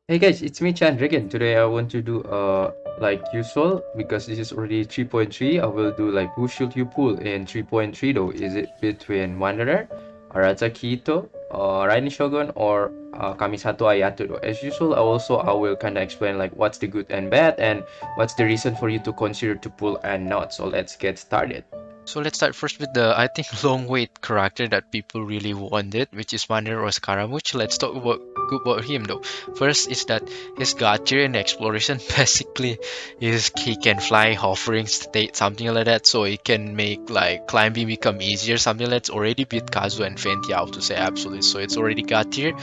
Hey guys, it's me Chandra again. Today I want to do like usual because this is already 3.3. I will do like who should you pull in 3.3 though. Is it between Wanderer, Arataki Itto, Raiden Shogun, or Kamisato Ayato though? As usual, I will kind of explain like what's the good and bad and what's the reason for you to consider to pull and not. So let's get started. So let's start first with the, I think, long wait character that people really wanted, which is Wanderer or Scaramouche. Let's talk about good about him though. First is that his gacha in exploration basically is he can fly, hovering state, something like that. So he can make like climbing become easier, something that's already beat Kazu and Fenty out to say absolutely. So it's already got here.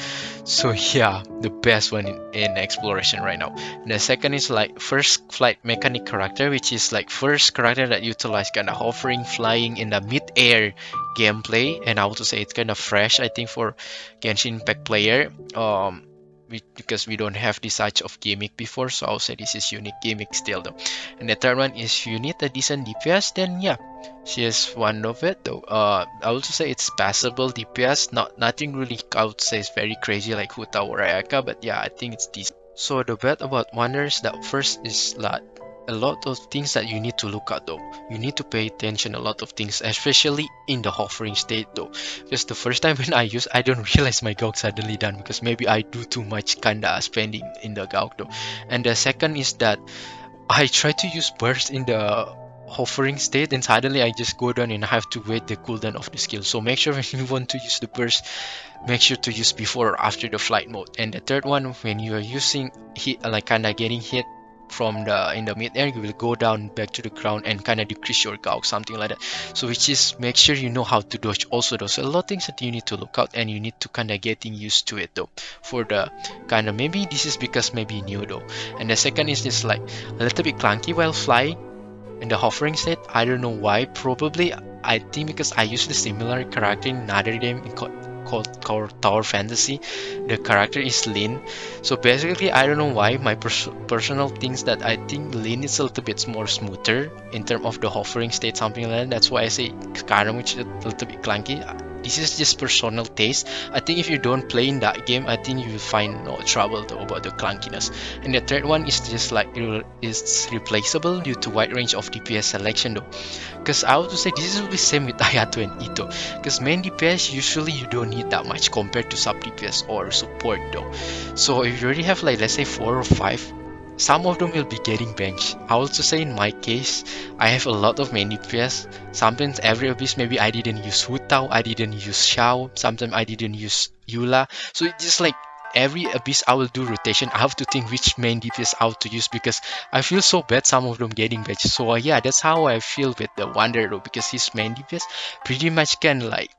So yeah, the best one in exploration right now. And the second is like first flight mechanic character, which is like first character that utilize kind of hovering, flying in the mid-air gameplay. And I would say it's kind of fresh, I think, for Genshin Impact player. Because we don't have this such of gimmick before, so I'll say this is unique gimmick still though. And the third one is you need a decent DPS, then yeah, she is one of it though. I would say it's passable DPS, nothing really I would say is very crazy like Huta or Ayaka, but yeah, I think it's decent. So the bad about Wonder is that first is like a lot of things that you need to look at though. You need to pay attention a lot of things, especially in the hovering state though. Just the first time when I use, I don't realize my gauk suddenly done because maybe I do too much kinda spending in the gauk though. And the second is that I try to use burst in the hovering state and suddenly I just go down and I have to wait the cooldown of the skill. So make sure when you want to use the burst, make sure to use before or after the flight mode. And the third one, when you are using hit, like kinda getting hit from the in the mid-air, you will go down back to the ground and kind of decrease your gauk, something like that. So which is make sure you know how to dodge also though. So a lot of things that you need to look out and you need to kind of getting used to it though. For the kind of maybe this is because maybe new though. And the second is just like a little bit clunky while flying in the hovering state. I don't know why. Probably I think because I used a similar character in another game called Tower Fantasy. The character is Lin. So basically, I don't know why my personal things that I think Lin is a little bit more smoother in terms of the hovering state, something like that. That's why I say Skyrim, which is a little bit clunky. This is just personal taste. I think if you don't play in that game, I think you will find no trouble though about the clunkiness. And the third one is just like it's replaceable due to wide range of DPS selection though. Because I would say this will be same with Ayato and Itto. Because main DPS usually you don't need that much compared to sub DPS or support though. So if you already have like let's say 4 or 5, some of them will be getting benched. I also say in my case, I have a lot of main DPS. Sometimes every abyss maybe I didn't use Hutao, I didn't use Xiao, sometimes I didn't use Yula. So it's just like every abyss I will do rotation. I have to think which main DPS out to use because I feel so bad some of them getting benched. So yeah, that's how I feel with the Wanderer because his main DPS pretty much can like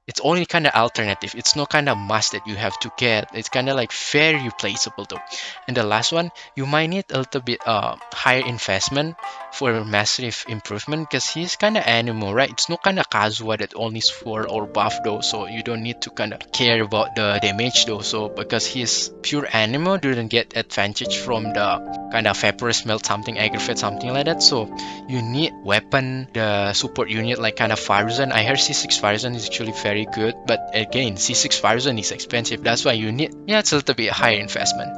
it's only kind of alternative. It's not kind of must that you have to get. It's kind of like very replaceable though. And the last one, you might need a little bit higher investment for massive improvement because he's kind of animal, right? It's not kind of Kazuha that only is 4 or buff though, so you don't need to kind of care about the damage though. So because he's pure animal, you don't get advantage from the kind of vaporous melt something, aggravate something like that. So you need weapon, the support unit like kind of Farzan. I heard C6 Farzan is actually very good, but again, C6 Farzan is expensive. That's why you need, yeah, it's a little bit higher investment.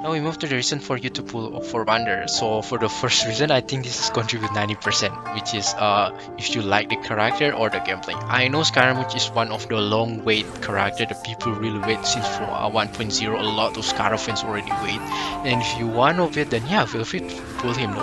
Now we move to the reason for you to pull for Wander. So for the first reason, I think this is contribute 90%, which is if you like the character or the gameplay. I know Scaramouche is one of the long wait character that people really wait since for 1.0. A lot of Scar fans already wait, and if you want of it, then yeah, feel free to pull him.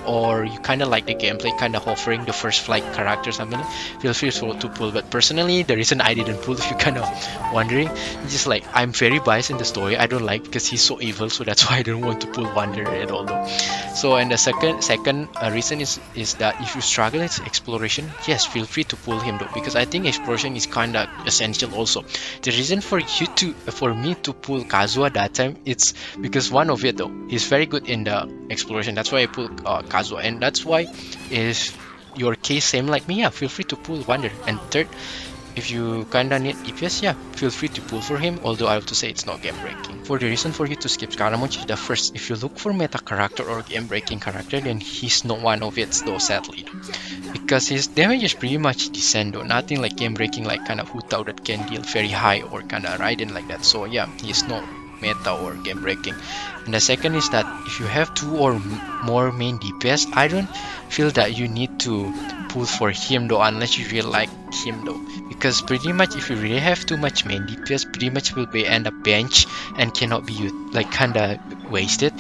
Or you kind of like the gameplay, kind of offering the first flight character something. Feel free to pull. But personally, the reason I didn't pull, if you kind of wondering, it's just like I'm very biased in the story. I don't like because he's so evil, so that's why I don't want to pull Wanderer at all though. So and the second reason is that if you struggle with exploration, yes, feel free to pull him though, because I think exploration is kind of essential also. The reason for me to pull Kazuha that time, it's because one of it though, he's very good in the exploration. That's why I pull Kazuha, and that's why if your case same like me, yeah, feel free to pull Wanderer. And third, if you kinda need EPS, yeah, feel free to pull for him, although I have to say it's not game breaking. For the reason for you to skip Scaramouche is the first, if you look for meta character or game breaking character, then he's not one of it though, sadly. Because his damage is pretty much decent though, nothing like game breaking like kind of Hutao that can deal very high or kinda Raiden like that. So yeah, he's not meta or game breaking. And the second is that if you have two or more main DPS, I don't feel that you need to pull for him though, unless you really like him though, because pretty much if you really have too much main DPS, pretty much will be end up bench and cannot be like kinda wasted.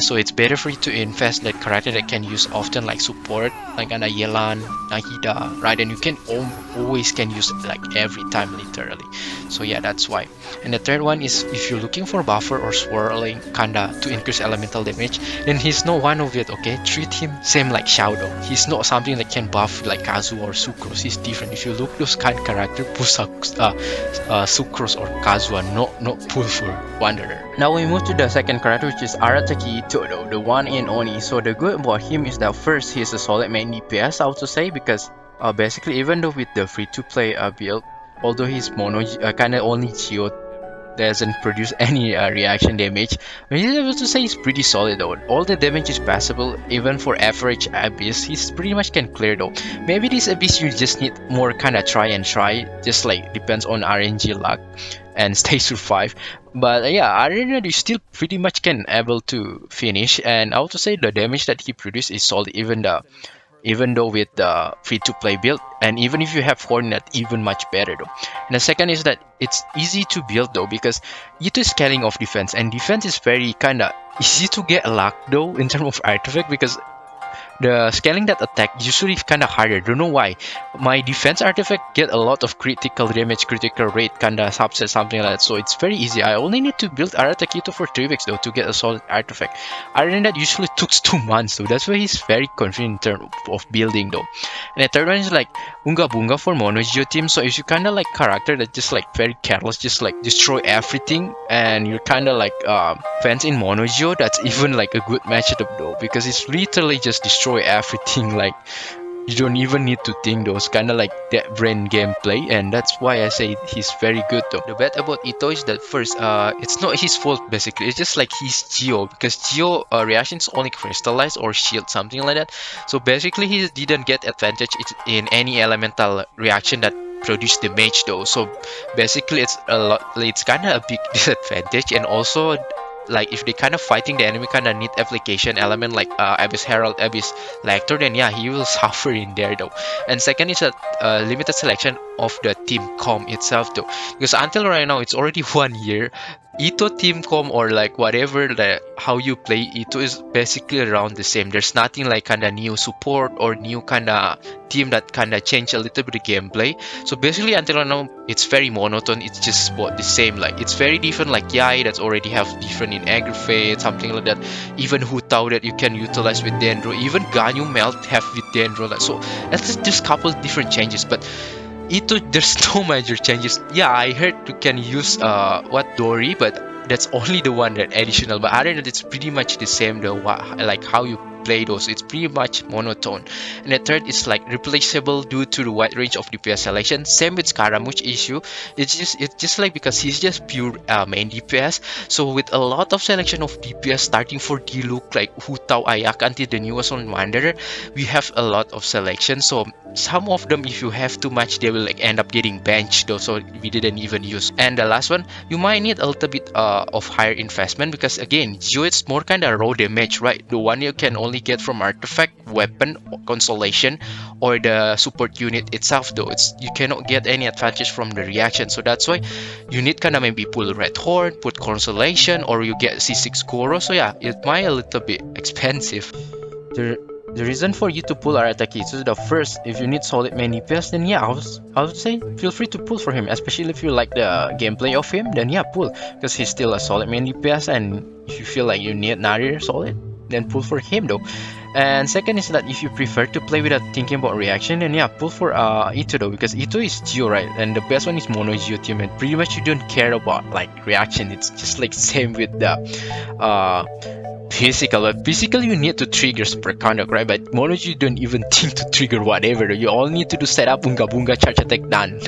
So it's better for you to invest that character that can use often, like support, like an Yelan, Nahida, right? And you can always can use it like every time literally. So yeah, that's why. And the third one is if you're looking for buffer or swirling kinda to increase elemental damage, then he's not one of it. Okay, treat him same like Shadow. He's not something that can buff like Kazuha or Sucrose. He's different. If you look those kind of character, pull Sucrose or Kazuha, not pull for Wanderer. Now we move to the second character, which is Arataki Itto, the one and only. So the good about him is that first he's a solid main DPS, I would say, because basically even though with the free-to-play build, although he's mono, kind of only Geo doesn't produce any reaction damage, but he's able to say he's pretty solid though. All the damage is passable, even for average abyss. He's pretty much can clear though. Maybe this abyss you just need more kind of try and try, just like depends on RNG luck and stay survive. But yeah, other than that, you still pretty much can able to finish. And I would say the damage that he produced is solid, even though with the free-to-play build, and even if you have Hornet, even much better though. And the second is that it's easy to build though, because it is scaling of defense, and defense is very kinda easy to get luck though in terms of artifact, because the scaling that attack usually kinda harder. Don't know why. My defense artifact get a lot of critical damage, critical rate, kinda subset, something like that. So it's very easy. I only need to build Arataki Itto for 3 weeks though to get a solid artifact. Other than that, usually took 2 months though. That's why he's very confident in terms of building though. And the third one is like Unga Bunga for Mono Geo team. So if you kinda like character that just like very careless, just like destroy everything, and you're kinda like fans in Mono Geo, that's even like a good matchup though, because it's literally just destroy everything. Like you don't even need to think those kind of like that brain gameplay, and that's why I say he's very good though. The bad about Itto is that first it's not his fault basically, it's just like he's Geo, because Geo reactions only crystallize or shield, something like that. So basically he didn't get advantage in any elemental reaction that produce damage though. So basically it's kind of a big disadvantage. And also like if they kind of fighting the enemy kind of need application element like Abyss Herald, Abyss Lector, then yeah, he will suffer in there though. And second is that limited selection of the team com itself though, because until right now it's already 1 year. Itto team com or like whatever how you play Itto is basically around the same. There's nothing like kind of new support or new kind of team that kind of change a little bit of gameplay. So basically until right now it's very monotone. It's just about the same. Like it's very different, like Yai that's already have different in Aggravate, something like that. Even Hu Tao that you can utilize with Dendro. Even Ganyu Melt have with Dendro. Like, so that's just couple different changes. But Itto, there's no major changes. Yeah, I heard you can use Dory, but that's only the one that additional. But other than that, it's pretty much the same. Like how you play those, it's pretty much monotone. And the third is like replaceable due to the wide range of DPS selection. Same with Scaramouche issue. It's just like because he's just pure main DPS. So with a lot of selection of DPS starting for Diluc, like Hu Tao Ayak until the newest one Wanderer, we have a lot of selection. So some of them, if you have too much, they will like end up getting benched though, so we didn't even use. And the last one, you might need a little bit of higher investment, because again, Geo it's more kind of raw damage, right? The one you can only get from artifact, weapon, constellation, or the support unit itself though. You cannot get any advantage from the reaction. So that's why you need kind of maybe pull Red Horn, put constellation, or you get C6 Goro. So yeah, it might a little bit expensive. The reason for you to pull Arataki is the first, if you need solid main DPS, then yeah, I would say feel free to pull for him, especially if you like the gameplay of him, then yeah, pull, because he's still a solid main DPS. And if you feel like you need another solid, then pull for him though. And second is that if you prefer to play without thinking about reaction, then yeah, pull for Itto though, because Itto is Geo, right? And the best one is Mono Geo team, and pretty much you don't care about like reaction. It's just like same with the physical. But physical you need to trigger super conduct, right? But Mono you don't even think to trigger whatever. You all need to do setup, bunga bunga, charge attack, done.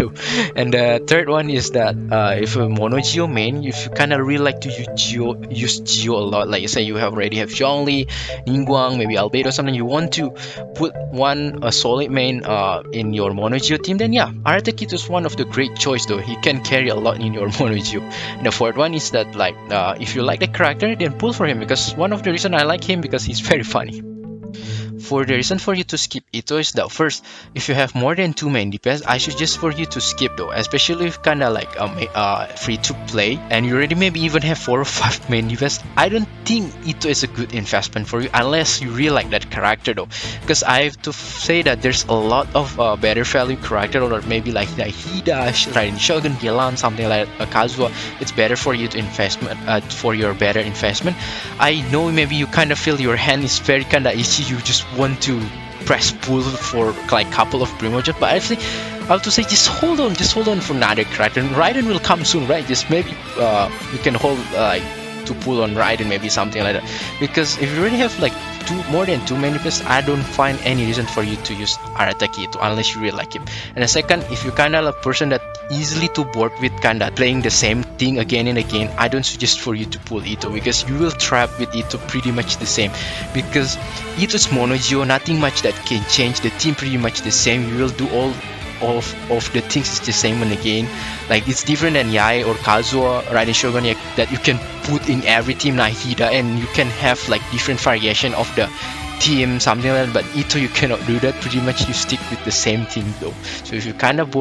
And the third one is that if a Mono Geo main, if you kind of really like to use Geo a lot, like you say you already have Zhongli, Ningguang, maybe Albedo, late or something, you want to put one a solid main in your mono geo team, then yeah, Arataki Itto is one of the great choice though. He can carry a lot in your mono geo. And the fourth one is that like if you like the character, then pull for him, because one of the reason I like him because he's very funny. For the reason for you to skip Itto is that first, if you have more than 2 main DPS, I suggest for you to skip though, especially if kinda like free to play and you already maybe even have 4 or 5 main DPS. I don't think Itto is a good investment for you unless you really like that character though, because I have to say that there's a lot of better value character, or maybe like Hida, Raiden Shogun, Gilan, something like Kazuha. It's better for you to investment for your better investment. I know maybe you kind of feel your hand is very kind of itchy, you just want to press pull for like couple of primo jump, but actually I have to say just hold on for another character. Raiden will come soon, right? Just maybe you can hold like to pull on Raiden, maybe something like that, because if you already have like more than 2 main DPS, I don't find any reason for you to use Arataki Itto unless you really like him. And the second, if you kind of a person that easily too bored with kind of playing the same thing again and again, I don't suggest for you to pull Itto, because you will trap with Itto pretty much the same, because Itto's mono geo, nothing much that can change, the team pretty much the same, you will do all of the things is the same and again. Like it's different than Yae or Kazuha, Raiden Shogun, that you can put in every team like Hida, and you can have like different variation of the team, something like that. But Itto, you cannot do that. Pretty much you stick with the same team though. So if you're kind of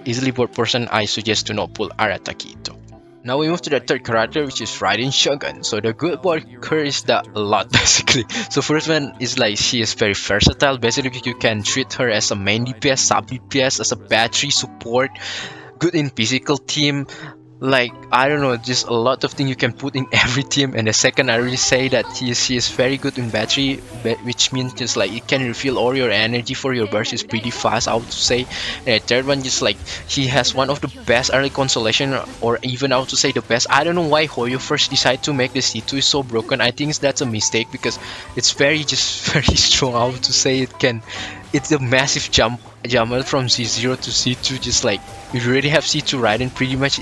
easily bored person, I suggest to not pull Arataki Itto. Now we move to the third character, which is Raiden Shogun. So the good about her is that a lot basically. So first one is like she is very versatile. Basically you can treat her as a main DPS, sub DPS, as a battery support, good in physical team. Like I don't know, just a lot of things you can put in every team. And the second, I really say that she is very good in battery, which means just like it can refill all your energy for your burst is pretty fast, I would say. And the third one, just like she has one of the best early constellation, or even I would say the best. I don't know why Hoyo first decided to make the C2 is so broken. I think that's a mistake, because it's very strong. I would say it's a massive jump from C0 to C2. Just like if you already have C2 Raiden, pretty much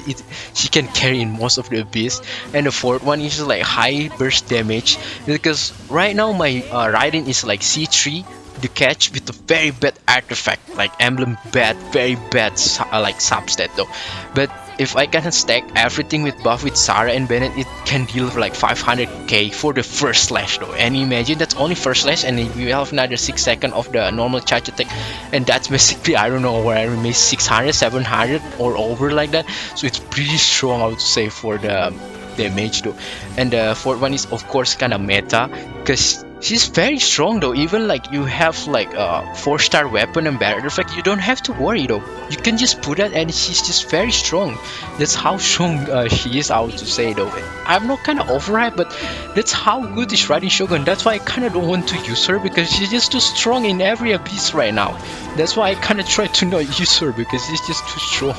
she can carry in most of the abyss. And the fourth one is like high burst damage, because right now my Raiden is like C3 the catch with a very bad artifact, like emblem bad, very bad like substat though. But if I can stack everything with buff with Sarah and Bennett, it can deal like 500k for the first slash though. And imagine that's only first slash, and you have another 6 seconds of the normal charge attack, and that's basically, I don't know, where I maybe 600, 700 or over like that. So it's pretty strong, I would say, for the damage though. And the fourth one is of course kind of meta, because she's very strong though. Even like you have like a 4-star weapon and battle effect, you don't have to worry though. You can just put that and she's just very strong. That's how strong she is, I would say though. I'm not kind of overhyped, but that's how good is Raiden Shogun. That's why I kind of don't want to use her, because she's just too strong in every abyss right now. That's why I kind of try to not use her, because she's just too strong.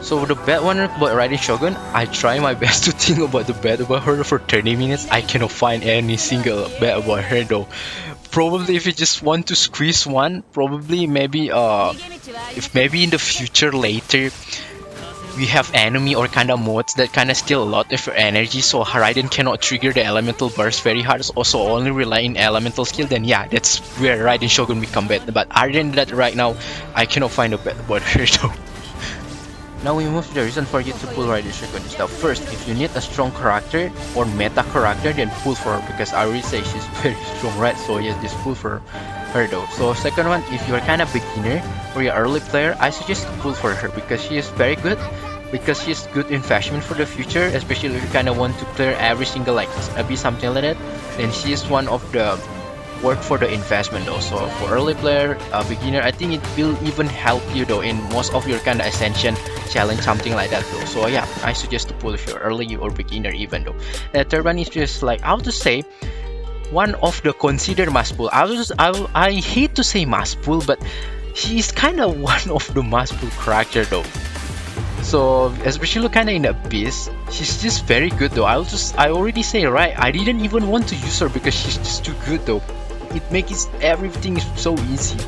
So the bad one about Raiden Shogun, I try my best to think about the bad about her for 30 minutes. I cannot find any single bad about her though. Probably if you just want to squeeze one, probably maybe if maybe in the future later we have enemy or kind of modes that kind of steal a lot of your energy, so Raiden cannot trigger the elemental burst very hard, also only rely in elemental skill, then yeah, that's where Raiden Shogun become bad. But other than that, right now I cannot find a bad about her though. Now we move to the reason for you to pull Raiden Shogun is that first, if you need a strong character or meta character, then pull for her, because I already say she's very strong, right? So yes, just pull for her though. So second one, if you're kind of beginner or you're early player, I suggest to pull for her, because she is very good, because she's good investment for the future, especially if you kind of want to clear every single like be something like that, then she is one of the work for the investment though. So for early player, beginner, I think it will even help you though in most of your kind of ascension challenge, something like that though. So yeah, I suggest to pull if you're early or beginner even though. The third one is just like, how to say, one of the considered must pull. I hate to say must pull, but she's kind of one of the must pull character though. So especially kind of in Abyss, she's just very good though. I already say, right, I didn't even want to use her because she's just too good though. it makes everything so easy.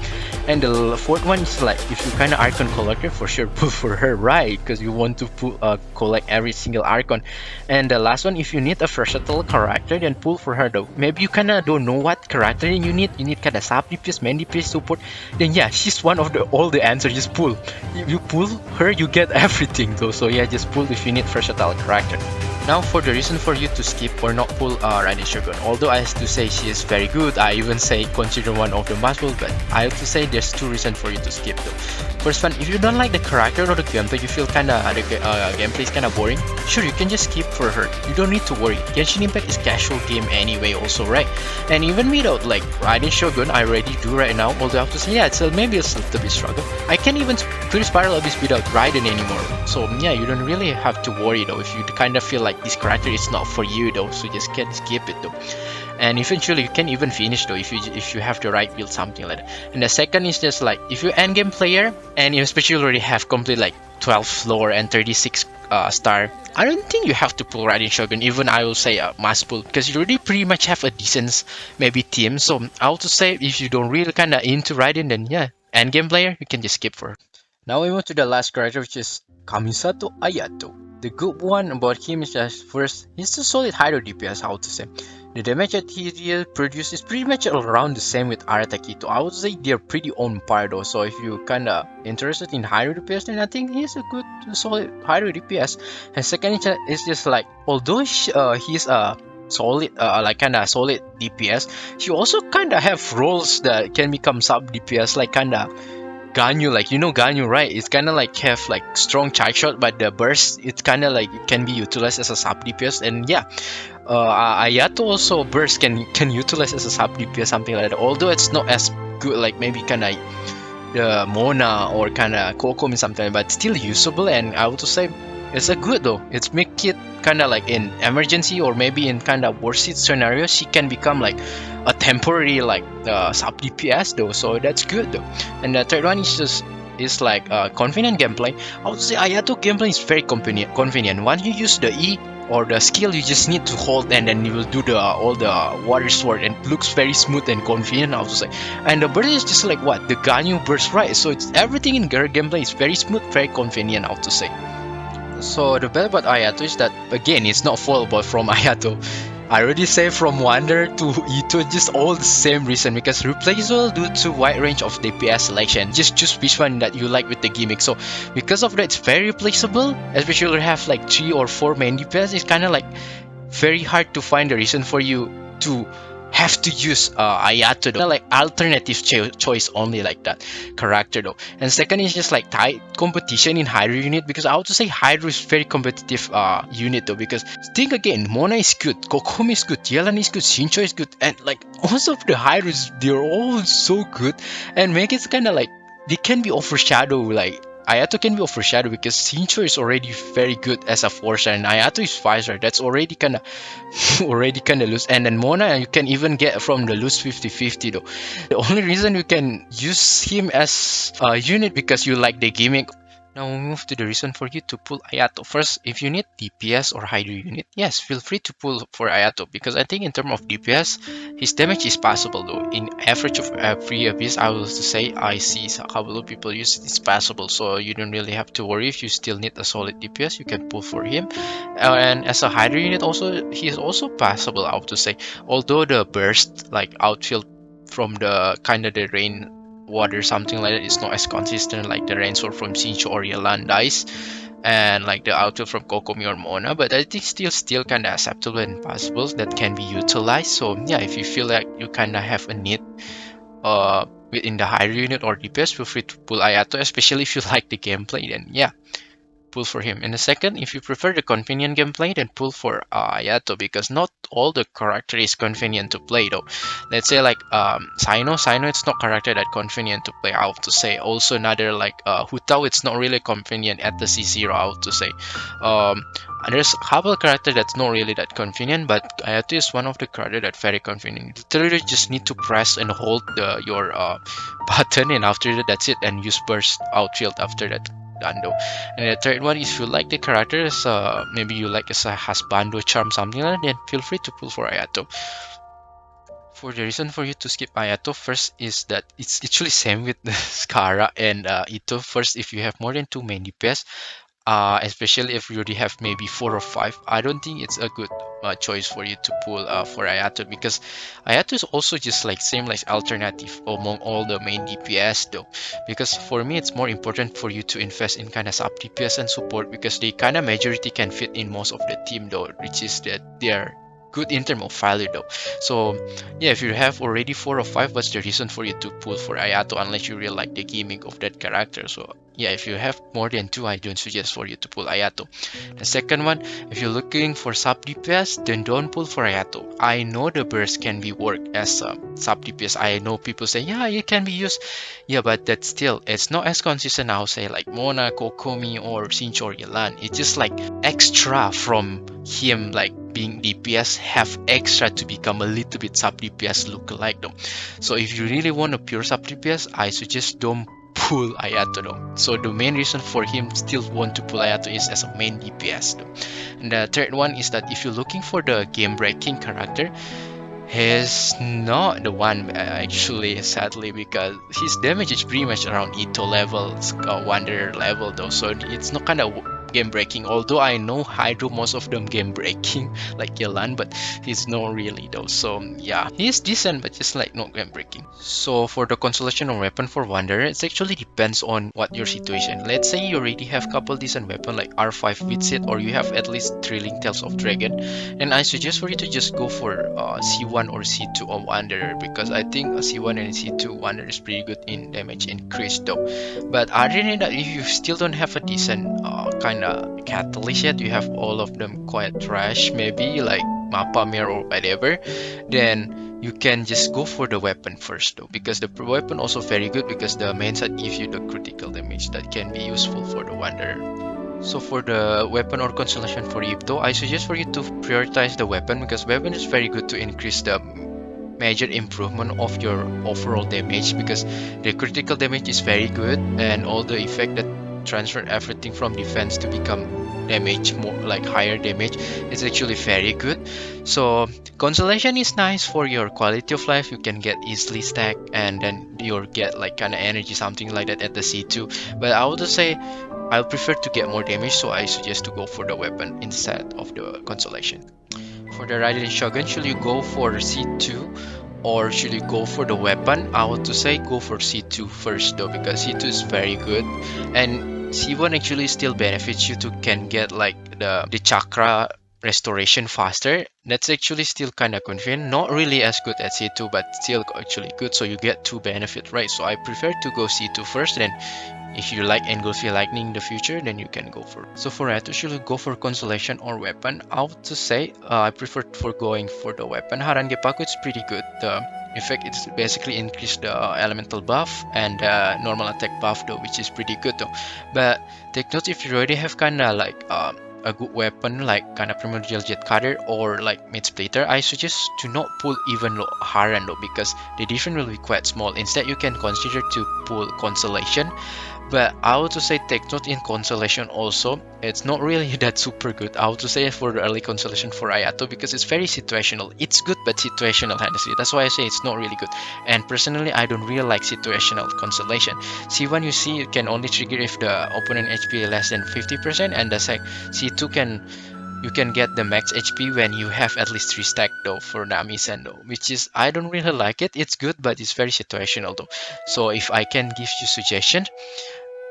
And the fourth one is like, if you kind of Archon collector, for sure pull for her, right? Because you want to collect every single Archon. And the last one, if you need a versatile character, then pull for her though. Maybe you kind of don't know what character you need. You need kind of sub DPS, main DPS support. Then yeah, she's one of the all the answers. Just pull. If you pull her, you get everything though. So yeah, just pull if you need versatile character. Now for the reason for you to skip or not pull Raiden Shogun. Although I have to say she is very good, I even say consider one of the must-pull, but I have to say there's two reasons for you to skip though. First one, if you don't like the character or the gameplay, you feel kinda the gameplay is kinda boring, sure you can just skip for her. You don't need to worry. Genshin Impact is casual game anyway also, right? And even without like Raiden Shogun, I already do right now, although I have to say yeah, it's maybe a little bit struggle. I can't even clear Spiral Abyss without Raiden anymore. So yeah, you don't really have to worry though if you kinda feel like this character is not for you though, so just can skip it though. And eventually you can even finish though if you have the right build, something like that. And the second is just like if you're endgame player and you especially already have complete like 12 floor and 36 star, I don't think you have to pull Raiden Shogun. Even I will say must pull, because you already pretty much have a decent maybe team. So I will just say if you don't really kind of into Raiden, then yeah, endgame player you can just skip for her. Now we move to the last character, which is Kamisato Ayato. The good one about him is that first, he's a solid hydro DPS, how to say. The damage that he produces is pretty much around the same with Arataki Itto. I would say they're pretty on par though, so if you kinda interested in hydro DPS, then I think he's a good solid hydro DPS. And second is just like, although he's a solid like kinda solid DPS, he also kinda have roles that can become sub DPS, like kinda Ganyu, like you know Ganyu, right? It's kind of like have like strong charge shot, but the burst it's kind of like can be utilized as a sub DPS. And yeah, Ayato also burst can utilize as a sub DPS, something like that. Although it's not as good, like maybe kind of the Mona or kind of Kokomi something, but still usable. And I would say it's a good though. It's make it kind of like in emergency or maybe in kind of worst scenario, she can become like a temporary like sub DPS though. So that's good though. And the third one is just is like convenient gameplay. I would say Ayato gameplay is very convenient. Once you use the E or the skill, you just need to hold and then you will do the all the water sword, and it looks very smooth and convenient, I would say. And the burst is just like what the Ganyu burst, right? So it's everything in her gameplay is very smooth, very convenient, I would say. So the best about Ayato is that again it's not full but from Ayato. I already say from Wander to Itto, just all the same reason, because replaceable due to wide range of DPS selection. Just choose which one that you like with the gimmick. So because of that, it's very replaceable. Especially if you have like 3 or 4 main DPS, it's kind of like very hard to find a reason for you to have to use Ayato though. Like alternative choice only like that character though. And second is just like tight competition in Hydro unit, because I would say Hydro is very competitive unit though, because think again, Mona is good, Kokomi is good, Yelan is good, Shincho is good, and like most of the Hydros they're all so good, and make it kind of like they can be overshadowed. Like Ayato can be overshadowed because Shincho is already very good as a 4-star and Ayato is 5-star. That's already kind of loose. And then Mona you can even get from the loose 50-50 though. The only reason you can use him as a unit because you like the gimmick. Now we move to the reason for you to pull Ayato. First, if you need DPS or Hydro unit, yes, feel free to pull for Ayato, because I think in terms of DPS, his damage is passable though. In average of every abyss, I will say I see a couple of people use it, it's passable, so you don't really have to worry. If you still need a solid DPS, you can pull for him. And as a Hydro unit also, he is also passable, I would say. Although the burst, like outfield from the kind of the rain water something like that, is not as consistent like the rain sword from Shincho or Yelan dice, and like the outfield from Kokomi or Mona, but I think still kind of acceptable and possible that can be utilized. So yeah, if you feel like you kind of have a need within the higher unit or DPS, feel free to pull Ayato, especially if you like the gameplay, then yeah, pull for him. In a second, if you prefer the convenient gameplay, then pull for Ayato, because not all the character is convenient to play though. Let's say like Sino, it's not character that convenient to play, I have to say. Also another like Hutao, it's not really convenient at the C0, I have to say. There's a couple character that's not really that convenient, but Ayato is one of the character that's very convenient. Literally just need to press and hold your button, and after that, that's it, and use burst outfield after that. Bando. And the third one, if you like the characters, maybe you like as a Hasbando charm, something like that, then feel free to pull for Ayato. For the reason for you to skip Ayato, first is that it's actually same with the Skara and Itto. First, if you have more than 2 main DPS, especially if you already have maybe 4 or 5, I don't think it's a good choice for you to pull for Ayato, because Ayato is also just like same like alternative among all the main DPS though. Because for me, it's more important for you to invest in kind of sub DPS and support, because they kind of majority can fit in most of the team though, which is that they are good in terms of value though. So yeah, if you have already 4 or 5, what's the reason for you to pull for Ayato unless you really like the gimmick of that character? So yeah, if you have more than 2, I don't suggest for you to pull Ayato. The second one, if you're looking for sub DPS, then don't pull for Ayato. I know the burst can be worked as a sub DPS. I know people say, yeah, it can be used. Yeah, but that's still, it's not as consistent, I'll say, like Mona, Kokomi, or Shincho or Yelan. It's just like extra from him, like being DPS, have extra to become a little bit sub DPS lookalike though. So if you really want a pure sub DPS, I suggest don't pull Ayato though. So the main reason for him still want to pull Ayato is as a main DPS though. And the third one is that if you're looking for the game breaking character, he's not the one actually, sadly, because his damage is pretty much around Itto level, Wanderer level though, so it's not kind of game breaking. Although I know Hydro, most of them game breaking like Yelan, but he's not really though. So yeah, he's decent but just like not game breaking. So for the constellation or weapon for Wanderer, it actually depends on what your situation. Let's say you already have couple decent weapon like R5 Witsit, or you have at least Thrilling Tales of Dragon, and I suggest for you to just go for C1 or C2 of Wanderer, because I think C1 and C2 Wanderer is pretty good in damage increase though. But other than that, if you still don't have a decent kind of catalyst yet, you have all of them quite trash, maybe like Mapamir or whatever, then you can just go for the weapon first though, because the weapon also very good, because the main side gives you the critical damage that can be useful for the Wanderer. So for the weapon or constellation for Itto, I suggest for you to prioritize the weapon, because weapon is very good to increase the major improvement of your overall damage, because the critical damage is very good, and all the effect that transfer everything from defense to become damage, more like higher damage, is actually very good. So constellation is nice for your quality of life, you can get easily stack, and then you'll get like kind of energy, something like that at the C2. But I would say I'll prefer to get more damage, so I suggest to go for the weapon instead of the constellation. For the Raiden Shogun, should you go for C2 or should you go for the weapon? I would to say go for C2 first though, because C2 is very good, and C1 actually still benefits you to can get like the chakra restoration faster. That's actually still kind of convenient, not really as good as C2, but still actually good, so you get 2 benefits, right? So I prefer to go C2 first, then if you like Engulfing Lightning in the future, then you can go for it. So for Ayato, should you go for constellation or weapon? I would to say I prefer for going for the weapon. Harangepaku is pretty good. The effect is basically increase the elemental buff and normal attack buff though, which is pretty good though. But take note, if you already have kind of like a good weapon like kind of primordial jet cutter or like mid splitter, I suggest to not pull even Haran though, because the difference will be quite small. Instead, you can consider to pull constellation. But I would to say take note in constellation also, it's not really that super good. I would to say for the early constellation for Ayato, because it's very situational. It's good but situational, honestly. That's why I say it's not really good. And personally, I don't really like situational constellation. C1 you see, you can only trigger if the opponent HP is less than 50%, and the C2 you can get the max HP when you have at least 3 stack though for Nami-sen though, which is, I don't really like it. It's good but it's very situational though. So if I can give you suggestion,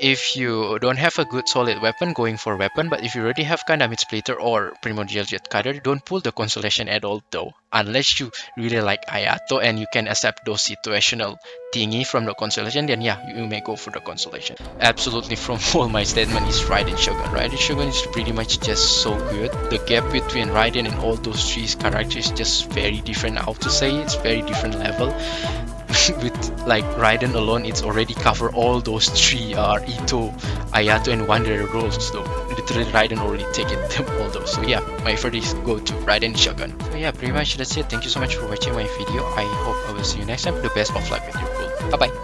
if you don't have a good solid weapon, going for weapon, but if you already have kind of mid splitter or primordial jet cutter, don't pull the constellation at all though, unless you really like Ayato and you can accept those situational thingy from the constellation, then yeah, you may go for the constellation. Absolutely, from all my statement is Raiden Shogun. Raiden Shogun is pretty much just so good. The gap between Raiden and all those 3 characters is just very different. I have to say it's very different level. With like Raiden alone, it's already cover all those 3 Itto, Ayato and Wanderer roles though. Literally Raiden already taken them all though. So yeah, my first go to Raiden Shogun. So yeah, pretty much that's it. Thank you so much for watching my video. I hope I will see you next time. The best of luck with your pull. Bye bye.